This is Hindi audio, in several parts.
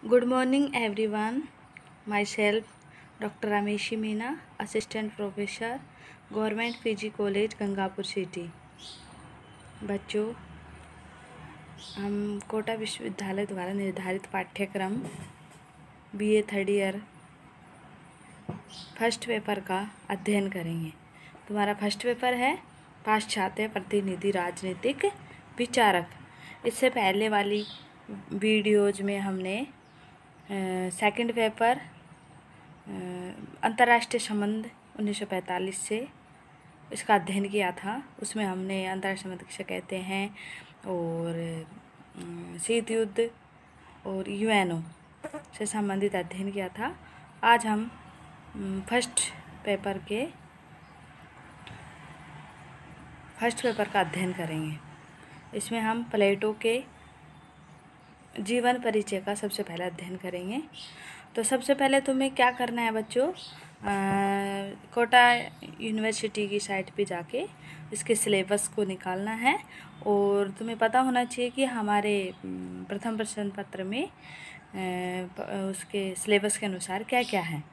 Good morning, everyone. Myself, Dr. Rameshi Meena, Assistant Professor, Government PG College, Gangapur city. बच्चों, हम कोटा विश्वविद्यालय द्वारा निर्धारित पाठ्यक्रम BA third year first paper का अध्ययन करेंगे। तुम्हारा फर्स्ट पेपर है पाश्चात्य प्रतिनिधि राजनीतिक विचारक। इससे पहले वाली वीडियोज में हमने सेकंड पेपर अंतर्राष्ट्रीय संबंध 1945 से इसका अध्ययन किया था। उसमें हमने अंतर्राष्ट्रीय संबंध किसे कहते हैं और शीत युद्ध और UNO से संबंधित अध्ययन किया था। आज हम फर्स्ट पेपर का अध्ययन करेंगे। इसमें हम प्लेटो के जीवन परिचय का सबसे पहले अध्ययन करेंगे। तो सबसे पहले तुम्हें क्या करना है बच्चों, कोटा यूनिवर्सिटी की साइट पे जाके इसके सिलेबस को निकालना है। और तुम्हें पता होना चाहिए कि हमारे प्रथम प्रश्न पत्र में उसके सिलेबस के अनुसार क्या क्या है।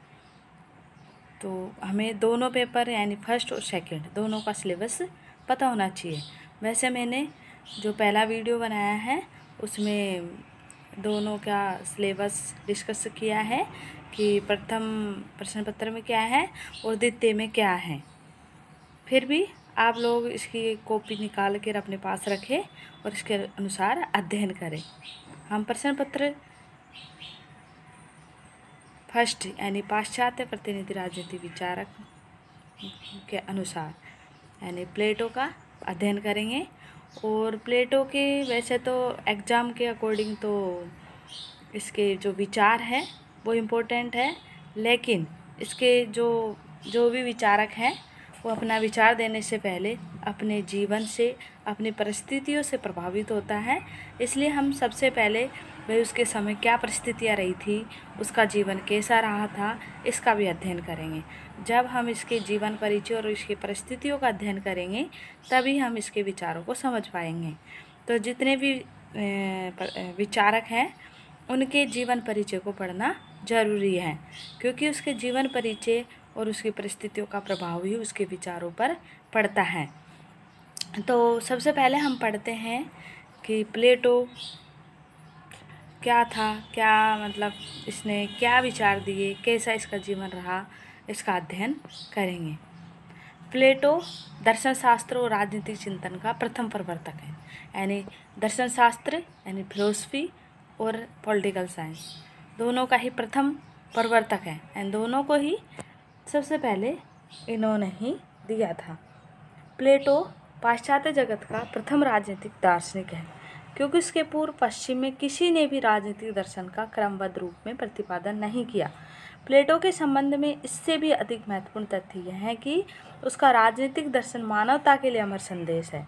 तो हमें दोनों पेपर यानी फर्स्ट और सेकंड दोनों का सिलेबस पता होना चाहिए। वैसे मैंने जो पहला वीडियो बनाया है उसमें दोनों का सिलेबस डिस्कस किया है कि प्रथम प्रश्न पत्र में क्या है और द्वितीय में क्या है। फिर भी आप लोग इसकी कॉपी निकाल कर अपने पास रखें और इसके अनुसार अध्ययन करें। हम प्रश्न पत्र फर्स्ट यानी पाश्चात्य प्रतिनिधि राजनीति विचारक के अनुसार यानी प्लेटो का अध्ययन करेंगे। और प्लेटो के वैसे तो एग्ज़ाम के अकॉर्डिंग तो इसके जो विचार है वो इम्पोर्टेंट है, लेकिन इसके जो भी विचारक हैं वो अपना विचार देने से पहले अपने जीवन से अपनी परिस्थितियों से प्रभावित होता है। इसलिए हम सबसे पहले वह उसके समय क्या परिस्थितियाँ रही थी, उसका जीवन कैसा रहा था, इसका भी अध्ययन करेंगे। जब हम इसके जीवन परिचय और इसकी परिस्थितियों का अध्ययन करेंगे तभी हम इसके विचारों को समझ पाएंगे। तो जितने भी विचारक हैं उनके जीवन परिचय को पढ़ना ज़रूरी है, क्योंकि उसके जीवन परिचय और उसकी परिस्थितियों का प्रभाव ही उसके विचारों पर पड़ता है। तो सबसे पहले हम पढ़ते हैं कि प्लेटो क्या था, क्या मतलब इसने क्या विचार दिए, कैसा इसका जीवन रहा, इसका अध्ययन करेंगे। प्लेटो दर्शन शास्त्र और राजनीतिक चिंतन का प्रथम प्रवर्तक है। यानी दर्शन शास्त्र यानी फिलोसफी और पॉलिटिकल साइंस दोनों का ही प्रथम प्रवर्तक है। एंड दोनों को ही सबसे पहले इन्होंने ही दिया था। प्लेटो पाश्चात्य जगत का प्रथम राजनीतिक दार्शनिक है, क्योंकि इसके पूर्व पश्चिम में किसी ने भी राजनीतिक दर्शन का क्रमबद्ध रूप में प्रतिपादन नहीं किया। प्लेटो के संबंध में इससे भी अधिक महत्वपूर्ण तथ्य यह है कि उसका राजनीतिक दर्शन मानवता के लिए अमर संदेश है।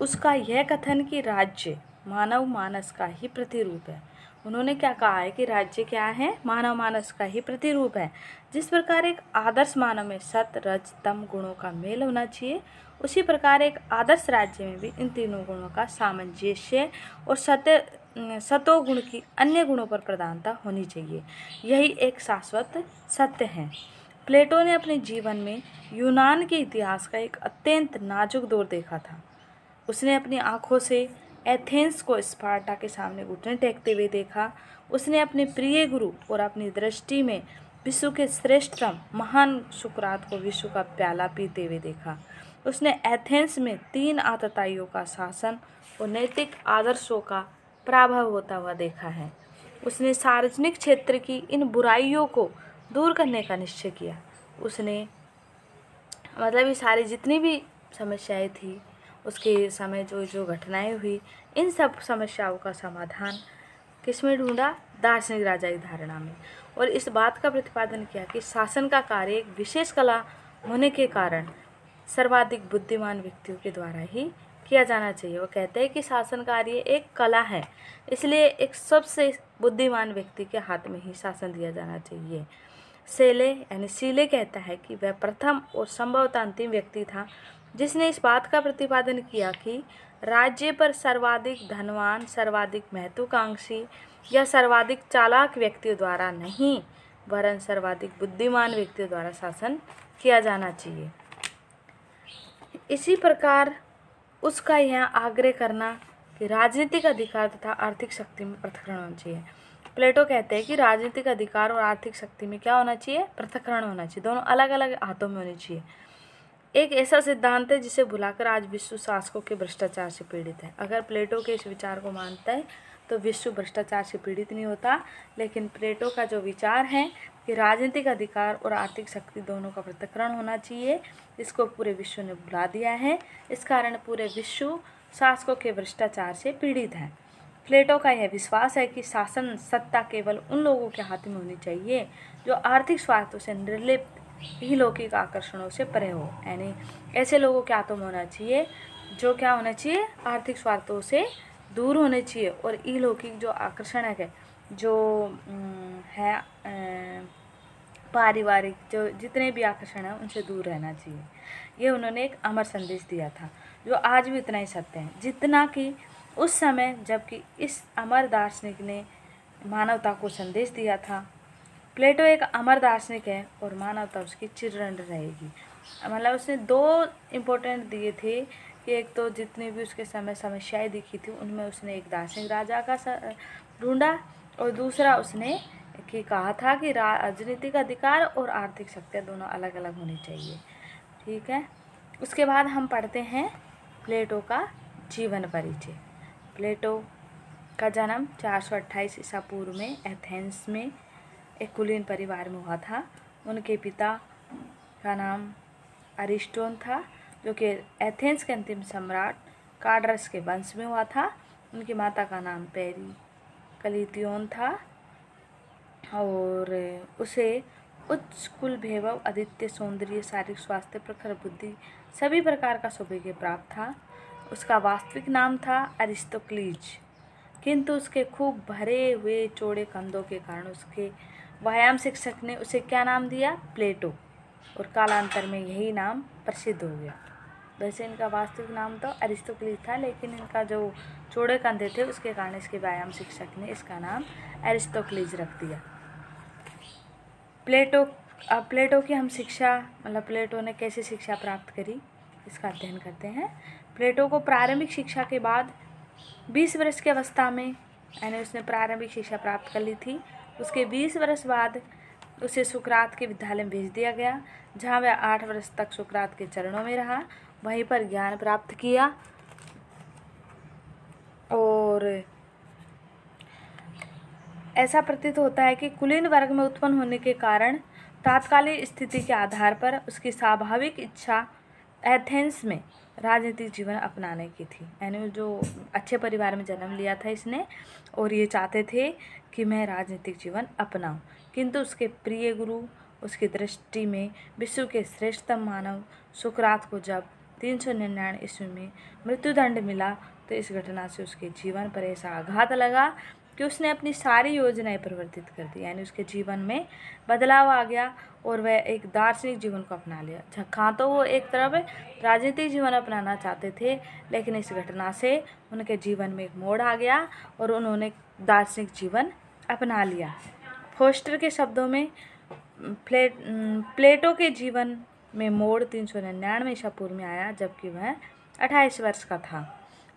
उसका यह कथन कि राज्य मानव मानस का ही प्रतिरूप है। उन्होंने क्या कहा है कि राज्य क्या है, मानव मानस का ही प्रतिरूप है। जिस प्रकार एक आदर्श मानव में सत रज तम गुणों का मेल होना चाहिए, उसी प्रकार एक आदर्श राज्य में भी इन तीनों गुणों का सामंजस्य और सतो गुण की अन्य गुणों पर प्रधानता होनी चाहिए। यही एक शाश्वत सत्य है। प्लेटो ने अपने जीवन में यूनान के इतिहास का एक अत्यंत नाजुक दौर देखा था। उसने अपनी आँखों से एथेंस को स्पार्टा के सामने घुटने टेकते हुए देखा। उसने अपने प्रिय गुरु और अपनी दृष्टि में विश्व के श्रेष्ठतम महान सुकरात को विश्व का प्याला पीते हुए देखा। उसने एथेंस में 3 आतताइयों का शासन और नैतिक आदर्शों का प्रभाव होता हुआ देखा है। उसने सार्वजनिक क्षेत्र की इन बुराइयों को दूर करने का निश्चय किया। उसने मतलब ये सारी जितनी भी समस्याएं थी उसके समय जो घटनाएं हुई, इन सब समस्याओं का समाधान किसमें ढूंढा, दार्शनिक राजा की धारणा में। और इस बात का प्रतिपादन किया कि शासन का कार्य एक विशेष कला होने के कारण सर्वाधिक बुद्धिमान व्यक्तियों के द्वारा ही किया जाना चाहिए। वो कहते हैं कि शासन कार्य एक कला है, इसलिए एक सबसे बुद्धिमान व्यक्ति के हाथ में ही शासन दिया जाना चाहिए। सेले यानी सीले कहता है कि वह प्रथम और संभवतः अंतिम व्यक्ति था जिसने इस बात का प्रतिपादन किया कि राज्य पर सर्वाधिक धनवान, सर्वाधिक महत्वाकांक्षी या सर्वाधिक चालाक व्यक्तियों द्वारा नहीं, वरन सर्वाधिक बुद्धिमान व्यक्तियों द्वारा शासन किया जाना चाहिए। इसी प्रकार उसका यह आग्रह करना कि राजनीतिक अधिकार तथा आर्थिक शक्ति में पृथक्करण होना चाहिए। प्लेटो कहते हैं कि राजनीतिक अधिकार और आर्थिक शक्ति में क्या होना चाहिए? पृथक्करण होना चाहिए, दोनों अलग अलग हाथों में होनी चाहिए। एक ऐसा सिद्धांत है जिसे भुलाकर आज विश्व शासकों के भ्रष्टाचार से पीड़ित है। अगर प्लेटो के इस विचार को मानता है तो विश्व भ्रष्टाचार से पीड़ित नहीं होता, लेकिन प्लेटो का जो विचार है कि राजनीतिक अधिकार और आर्थिक शक्ति दोनों का पृथक्करण होना चाहिए, इसको पूरे विश्व ने भुला दिया है। इस कारण पूरे विश्व शासकों के भ्रष्टाचार से पीड़ित है। प्लेटो का यह विश्वास है कि शासन सत्ता केवल उन लोगों के हाथ में होनी चाहिए जो आर्थिक स्वार्थों से निर्लिप्त ही लौकिक आकर्षणों से परे हो, यानी ऐसे लोगों के हाथों में होना चाहिए जो क्या होना चाहिए? आर्थिक स्वार्थों से दूर होने चाहिए और इलौकिक जो आकर्षण है, जो है पारिवारिक जो जितने भी आकर्षण हैं उनसे दूर रहना चाहिए। ये उन्होंने एक अमर संदेश दिया था जो आज भी उतना ही सत्य है जितना कि उस समय जबकि इस अमर दार्शनिक ने मानवता को संदेश दिया था। प्लेटो एक अमर दार्शनिक है और मानवता उसकी चिरंतन रहेगी। मतलब उसने दो इम्पोर्टेंट दिए थे कि एक तो जितनी भी उसके समय समस्याएं दिखी थी उनमें उसने एक दार्शनिक राजा का ढूंढा, और दूसरा उसने कि कहा था कि राजनीतिक अधिकार और आर्थिक शक्तियाँ दोनों अलग अलग होनी चाहिए। ठीक है, उसके बाद हम पढ़ते हैं प्लेटो का जीवन परिचय। प्लेटो का जन्म 428 ईसा पूर्व में एथेंस में एक कुलीन परिवार में हुआ था। उनके पिता का नाम अरिस्टोन था जो कि एथेंस के अंतिम सम्राट कार्डरस के वंश में हुआ था। उनकी माता का नाम पेरी कलितियोन था और उसे उच्च कुल वैभव, आदित्य सौंदर्य, शारीरिक स्वास्थ्य, प्रखर बुद्धि, सभी प्रकार का सौभाग्य प्राप्त था। उसका वास्तविक नाम था अरिस्तोक्लीज, किंतु उसके खूब भरे हुए चौड़े कंधों के कारण उसके व्यायाम शिक्षक ने उसे क्या नाम दिया? प्लेटो, और कालांतर में यही नाम प्रसिद्ध हो गया। वैसे इनका वास्तविक नाम तो अरिस्तोक्लीज था, लेकिन इनका जो चौड़े कंधे थे उसके कारण इसके व्यायाम शिक्षक ने इसका नाम अरिस्तोक्लीज रख दिया। प्लेटो की हम शिक्षा, मतलब प्लेटो ने कैसे शिक्षा प्राप्त करी, इसका अध्ययन करते हैं। प्लेटो को प्रारंभिक शिक्षा के बाद 20 वर्ष की अवस्था में, यानी उसने प्रारंभिक शिक्षा प्राप्त कर ली थी, उसके 20 वर्ष बाद उसे सुकरात के विद्यालय में भेज दिया गया, जहाँ वह 8 वर्ष तक सुकरात के चरणों में रहा, वहीं पर ज्ञान प्राप्त किया। और ऐसा प्रतीत होता है कि कुलीन वर्ग में उत्पन्न होने के कारण तात्कालिक स्थिति के आधार पर उसकी स्वाभाविक इच्छा एथेंस में राजनीतिक जीवन अपनाने की थी। यानी जो अच्छे परिवार में जन्म लिया था इसने, और ये चाहते थे कि मैं राजनीतिक जीवन अपनाऊं, किंतु उसके प्रिय गुरु उसकी दृष्टि में विश्व के श्रेष्ठतम मानव सुकरात को जब 399 ईस्वी में मृत्युदंड मिला तो इस घटना से उसके जीवन पर ऐसा आघात लगा कि उसने अपनी सारी योजनाएं परिवर्तित कर दी। यानी उसके जीवन में बदलाव आ गया और वह एक दार्शनिक जीवन को अपना लिया। जहाँ तो वो एक तरफ राजनीतिक जीवन अपनाना चाहते थे, लेकिन इस घटना से उनके जीवन में एक मोड़ आ गया और उन्होंने दार्शनिक जीवन अपना लिया। फोस्टर के शब्दों में प्लेटो के जीवन में मोड़ 399 ईसा पूर्व में आया, जबकि वह 28 वर्ष का था।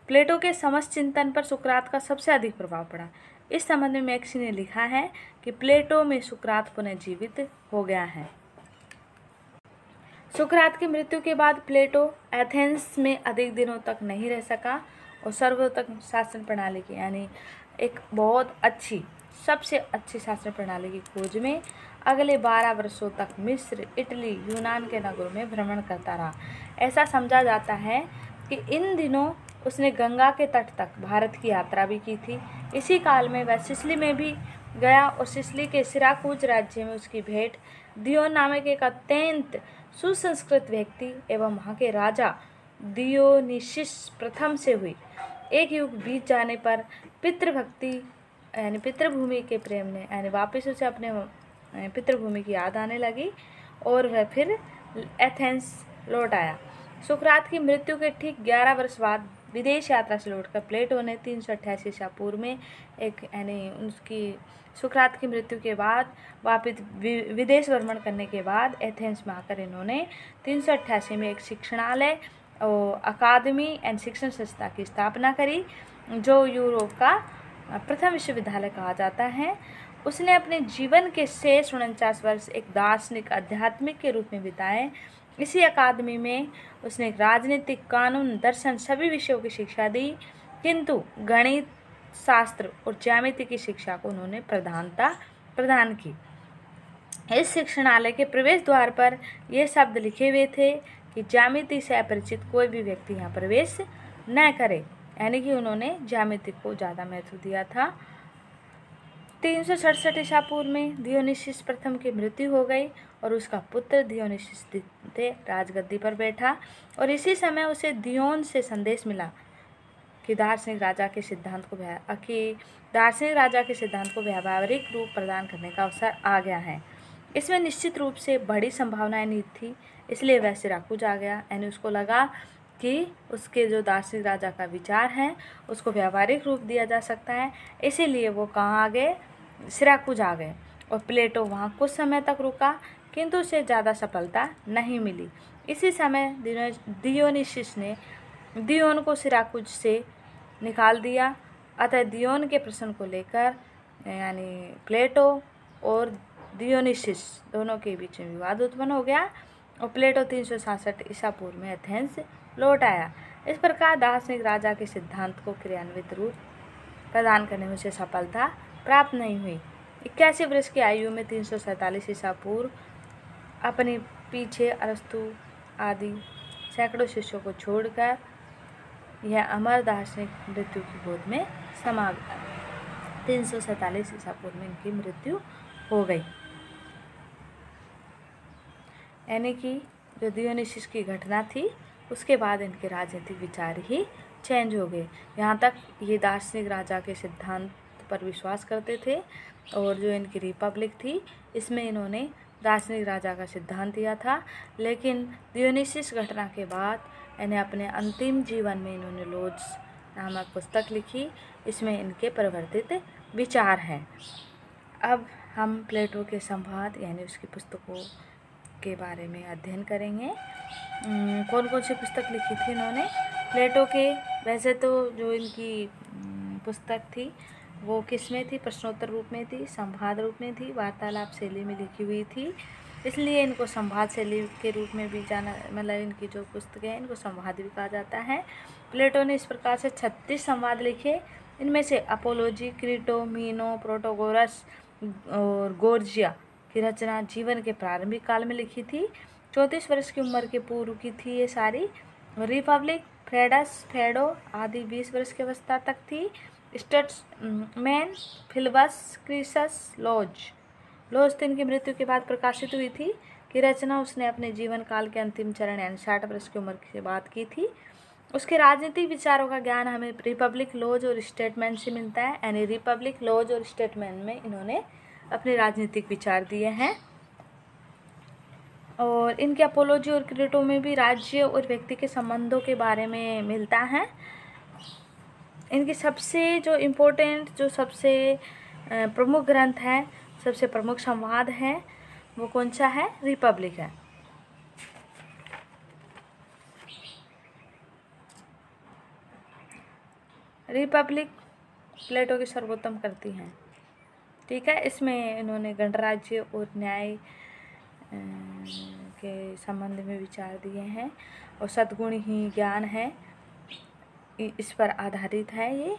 प्लेटो के समस्त चिंतन पर सुकरात का सबसे अधिक प्रभाव पड़ा। इस संबंध में मैक्सी ने लिखा है कि प्लेटो में सुकरात पुनर्जीवित हो गया है। सुकरात की मृत्यु के बाद प्लेटो एथेंस में अधिक दिनों तक नहीं रह सका और सर्वोत्तम शासन प्रणाली की, यानी एक बहुत अच्छी, सबसे अच्छी शासन प्रणाली की खोज में अगले 12 वर्षों तक मिस्र, इटली, यूनान के नगरों में भ्रमण करता रहा। ऐसा समझा जाता है कि इन दिनों उसने गंगा के तट तक भारत की यात्रा भी की थी। इसी काल में वह सिसिली में भी गया और सिसिली के सिराकूज राज्य में उसकी भेंट दियोन नामक एक अत्यंत सुसंस्कृत व्यक्ति एवं वहाँ के राजा दियोनिसिस प्रथम से हुई। एक युग बीत जाने पर पितृभक्ति यानी पितृभूमि के प्रेम ने, यानी वापस उसे अपने पितृभूमि की याद आने लगी और वह फिर एथेंस लौट आया। सुकरात की मृत्यु के ठीक 11 वर्ष बाद विदेश यात्रा से लौटकर प्लेटो ने 388 ईसा पूर्व में एक यानी उसकी सुकरात की मृत्यु के बाद वापिस विदेश भ्रमण करने के बाद एथेंस में आकर इन्होंने 388 में एक शिक्षणालय और अकादमी एंड शिक्षण संस्था की स्थापना करी, जो यूरोप का प्रथम विश्वविद्यालय कहा जाता है। उसने अपने जीवन के शेष 49 वर्ष एक दार्शनिक आध्यात्मिक के रूप में बिताए। इसी अकादमी में उसने राजनीतिक, कानून, दर्शन सभी विषयों की शिक्षा दी, किंतु गणित, शास्त्र और ज्यामिति की शिक्षा को उन्होंने प्रदान की। इस शिक्षणालय के प्रवेश द्वार पर यह शब्द लिखे हुए थे कि ज्यामिति से अपरिचित कोई भी व्यक्ति यहाँ प्रवेश न करे, यानी कि उन्होंने ज्यामिति को ज़्यादा महत्व दिया था। 367 ईसा पूर्व में दियोनिसिस प्रथम की मृत्यु हो गई और उसका पुत्र दियोनिसिस द्वितीय राजगद्दी पर बैठा, और इसी समय उसे दियोन से संदेश मिला कि दार्शनिक राजा के सिद्धांत को व्यावहारिक रूप प्रदान करने का अवसर आ गया है। इसमें निश्चित रूप से बड़ी संभावनाएं निहित थी, इसलिए वह सिराकुज आ गया। यानी उसको लगा कि उसके जो दार्शनिक राजा का विचार है उसको व्यावहारिक रूप दिया जा सकता है, इसीलिए वो कहाँ आ गए, सिराकुज आ गए। और प्लेटो वहाँ कुछ समय तक रुका, किंतु उसे ज़्यादा सफलता नहीं मिली। इसी समय दियोनिसिस ने दियोन को सिराकुज से निकाल दिया। अतः दियोन के प्रश्न को लेकर यानी प्लेटो और दियोनिसिस दोनों के बीच में विवाद उत्पन्न हो गया और प्लेटो 367 ईसा पूर्व में एथेंस लौट आया। इस प्रकार दार्शनिक राजा के सिद्धांत को क्रियान्वित रूप प्रदान करने में उसे सफलता प्राप्त नहीं हुई। 81 वर्ष की आयु में 347 ईसा पूर्व अपने पीछे अरस्तु आदि सैकड़ों शिष्यों को छोड़कर यह अमर दार्शनिक मृत्यु की गोद में समा गया। 347 ईसा पूर्व में इनकी मृत्यु हो गई। यानी कि जो दियोनिसिस की घटना थी उसके बाद इनके राजनीतिक विचार ही चेंज हो गए। यहाँ तक ये दार्शनिक राजा के सिद्धांत पर विश्वास करते थे और जो इनकी रिपब्लिक थी इसमें इन्होंने दार्शनिक राजा का सिद्धांत दिया था, लेकिन दियोनिसिस घटना के बाद इन्हें अपने अंतिम जीवन में इन्होंने लोड्स नामक पुस्तक लिखी। इसमें इनके परिवर्तित विचार हैं। अब हम प्लेटो के संवाद यानी उसकी पुस्तकों के बारे में अध्ययन करेंगे। कौन कौन सी पुस्तक लिखी थी इन्होंने प्लेटो के। वैसे तो जो इनकी पुस्तक थी वो किस में थी, प्रश्नोत्तर रूप में थी, संवाद रूप में थी, वार्तालाप शैली में लिखी हुई थी, इसलिए इनको संवाद शैली के रूप में भी जाना, मतलब इनकी जो पुस्तकें हैं इनको संवाद भी कहा जाता है। प्लेटो ने इस प्रकार से 36 संवाद लिखे। इनमें से अपोलोजी, क्रीटो, मीनो, प्रोटोगोरस और गोर्जिया की रचना जीवन के प्रारंभिक काल में लिखी थी। 34 वर्ष की उम्र के पूर्व की थी ये सारी। रिपब्लिक, फेडो आदि 20 वर्ष की अवस्था तक थी। स्टेट्समैन, फिलबस, क्रिसस, लॉज की मृत्यु के बाद प्रकाशित हुई थी कि रचना उसने अपने जीवन काल के अंतिम चरण यानी 60 वर्ष की उम्र के बाद की थी। उसके राजनीतिक विचारों का ज्ञान हमें रिपब्लिक, लॉज और स्टेटमैन से मिलता है। यानी रिपब्लिक, लॉज और स्टेटमैन में इन्होंने अपने राजनीतिक विचार दिए हैं। और इनके अपोलोजी और क्रीटो में भी राज्य और व्यक्ति के संबंधों के बारे में मिलता है। इनके सबसे जो इम्पोर्टेंट, जो सबसे प्रमुख ग्रंथ है, सबसे प्रमुख संवाद है वो कौन सा है, रिपब्लिक है। रिपब्लिक प्लेटो की सर्वोत्तम करती हैं, ठीक है। इसमें इन्होंने गणराज्य और न्याय के संबंध में विचार दिए हैं और सद्गुण ही ज्ञान है, इस पर आधारित है ये।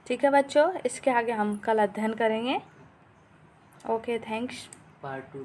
ठीक है बच्चों, इसके आगे हम कल अध्ययन करेंगे। Okay, thanks. पार्ट 2